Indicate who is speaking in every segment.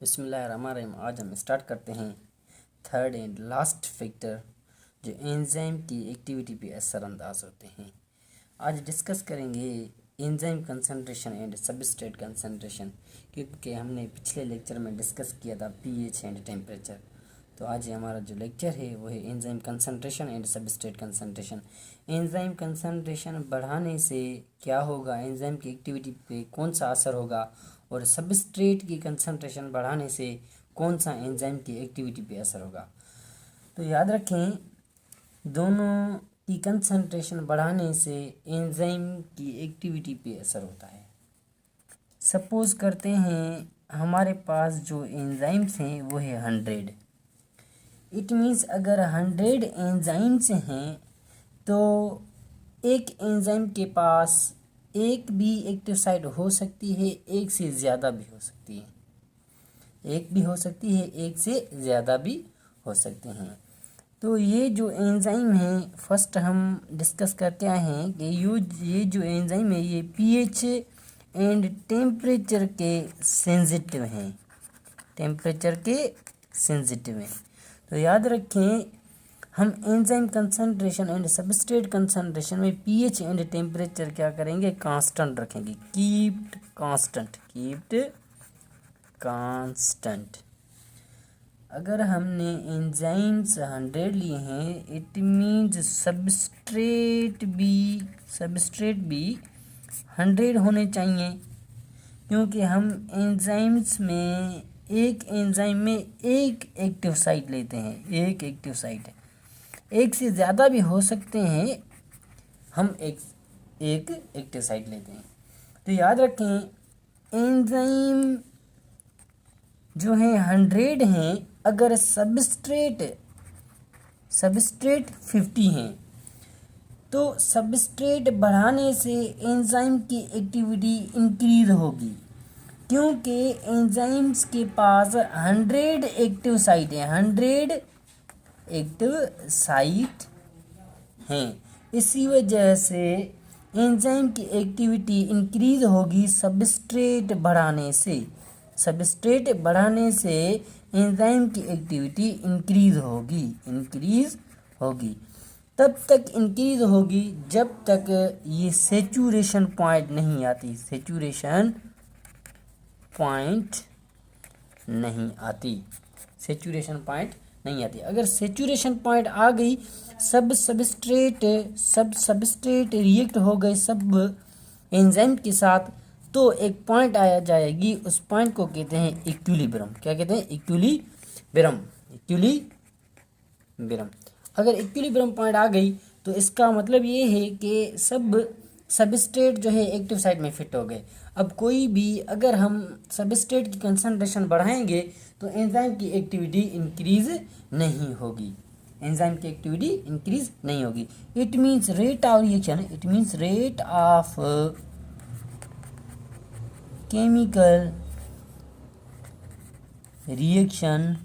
Speaker 1: बिस्मिल्लाहिर्रहमानिर्रहीम। आज हम स्टार्ट करते हैं थर्ड एंड लास्ट फैक्टर जो एंजाइम की एक्टिविटी पे असरअंदाज होते हैं। आज डिस्कस करेंगे enzyme concentration and substrate concentration, क्योंकि हमने पिछले लेक्चर में डिस्कस किया था पीएच एंड टेम्परेचर। तो आज हमारा जो लेक्चर है वो है enzyme concentration and substrate concentration. Enzyme concentration बढ़ाने से क्या होगा, एंजाइम की एक्टिविटी पे कौन सा असर होगा, और सबस्ट्रेट की कंसंट्रेशन बढ़ाने से कौन सा एंजाइम की एक्टिविटी पे असर होगा। तो याद रखें, दोनों की कंसंट्रेशन बढ़ाने से एंजाइम की एक्टिविटी पे असर होता है। सपोज करते हैं हमारे पास जो एंजाइम्स हैं वो है 100। इट मीन्स अगर 100 एंजाइम्स हैं तो एक एंजाइम के पास एक भी एक्टिव साइट हो सकती है, एक से ज़्यादा भी हो सकती है, एक भी हो सकती है, एक से ज़्यादा भी हो सकते हैं। तो ये जो एंजाइम है, फर्स्ट हम डिस्कस करते आए हैं कि ये जो एंजाइम है ये पीएच एंड टेम्परेचर के सेंसिटिव हैं, टेम्परेचर के सेंसिटिव हैं। तो याद रखें, हम enzyme concentration and substrate concentration में पीएच एंड टेम्परेचर क्या करेंगे, कांस्टेंट रखेंगे, कीप्ड कांस्टेंट। अगर हमने एंजाइम्स 100 लिए हैं, इट मीन्स सबस्ट्रेट भी 100 होने चाहिए, क्योंकि हम एंजाइम्स में एक एंजाइम में एक एक्टिव साइट लेते हैं, एक एक्टिव साइट है, एक से ज़्यादा भी हो सकते हैं, हम एक एक्टिव साइट लेते हैं। तो याद रखें, एंजाइम जो है 100 हैं, अगर सबस्ट्रेट 50 हैं तो सबस्ट्रेट बढ़ाने से एंजाइम की एक्टिविटी इंक्रीज होगी, क्योंकि एंजाइम्स के पास 100 एक्टिव साइट हैं, 100 एक्टिव साइट हैं। इसी वजह से एंजाइम की एक्टिविटी इंक्रीज होगी सबस्ट्रेट बढ़ाने से। सबस्ट्रेट बढ़ाने से एंजाइम की एक्टिविटी इंक्रीज होगी। तब तक इंक्रीज होगी जब तक ये सेचुरेशन पॉइंट नहीं आती, सेचुरेशन पॉइंट नहीं आती। अगर सेचुरेशन पॉइंट आ गई, सब सबस्ट्रेट रिएक्ट हो गए सब एंजाइम के साथ, तो एक पॉइंट आ जाएगी, उस पॉइंट को कहते हैं इक्विलिब्रियम। क्या कहते हैं? इक्विलिब्रियम। अगर इक्विलिब्रियम पॉइंट आ गई तो इसका मतलब ये है कि सब सबस्ट्रेट जो है एक्टिव साइट में फिट हो गए। अब कोई भी, अगर हम सबस्ट्रेट की कंसंट्रेशन बढ़ाएंगे तो एंजाइम की एक्टिविटी इंक्रीज नहीं होगी, it means rate of chemical reaction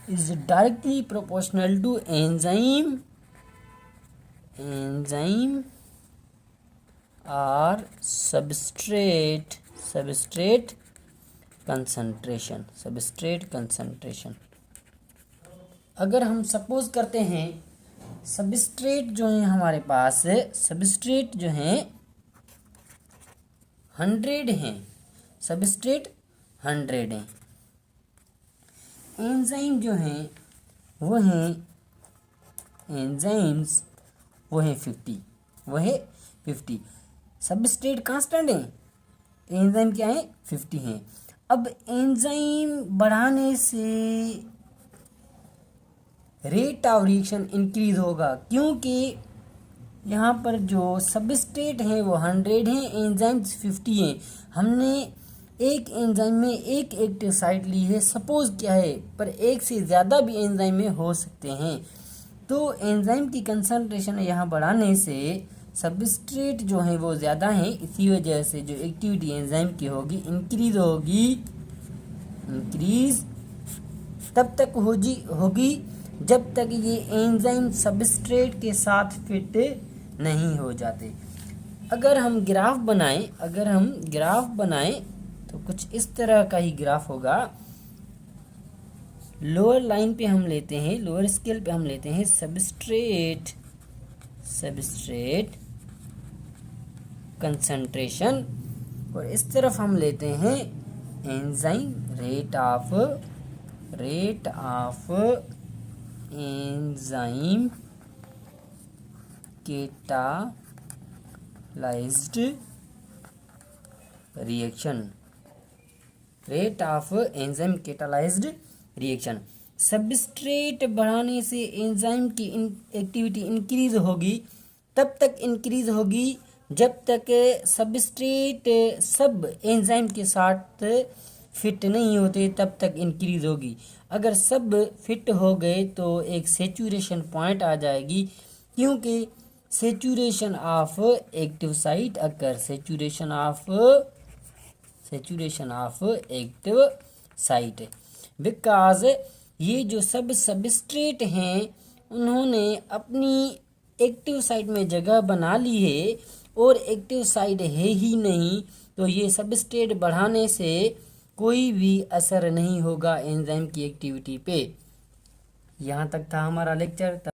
Speaker 1: is directly proportional to enzyme or substrate concentration। अगर हम सपोज करते हैं सबस्ट्रेट जो है हमारे पास, सबस्ट्रेट जो है 100 हैं, सबस्ट्रेट 100 हैं, एंजाइम जो हैं वो हैं 50। सबस्ट्रेट कांस्टेंट है, एंजाइम क्या है? 50 हैं। अब एंजाइम बढ़ाने से रेट ऑफ रिएक्शन इंक्रीज होगा, क्योंकि यहाँ पर जो सबस्ट्रेट हैं वो 100 हैं, एंजाइम्स 50 हैं। हमने एक एंजाइम में एक एक्टिव साइट ली है, सपोज क्या है, पर एक से ज़्यादा भी एंजाइम में हो सकते हैं। तो एंजाइम की कंसंट्रेशन यहाँ बढ़ाने से सबस्ट्रेट जो है वो ज़्यादा हैं, इसी वजह से जो एक्टिविटी एंजाइम की होगी इंक्रीज तब तक होगी जब तक ये एंजाइम सबस्ट्रेट के साथ फिट नहीं हो जाते। अगर हम ग्राफ बनाएं तो कुछ इस तरह का ही ग्राफ होगा। लोअर लाइन पे हम लेते हैं, लोअर स्केल पे हम लेते हैं सबस्ट्रेट कंसंट्रेशन, और इस तरफ हम लेते हैं enzyme rate of enzyme catalysed reaction, rate of enzyme catalysed reaction. Substrate बढ़ाने से एंजाइम की एक्टिविटी इंक्रीज होगी, तब तक इंक्रीज होगी जब तक सबस्ट्रेट सब एंजाइम के साथ फिट नहीं होते, तब तक इंक्रीज होगी। अगर सब फिट हो गए तो एक सेचुरेशन पॉइंट आ जाएगी, क्योंकि saturation of active site occur, saturation of active site, because ये जो सब सबस्ट्रेट हैं उन्होंने अपनी एक्टिव साइट में जगह बना ली है और एक्टिव साइट है ही नहीं, तो ये सबस्ट्रेट बढ़ाने से कोई भी असर नहीं होगा एंजाइम की एक्टिविटी पे। यहाँ तक था हमारा लेक्चर।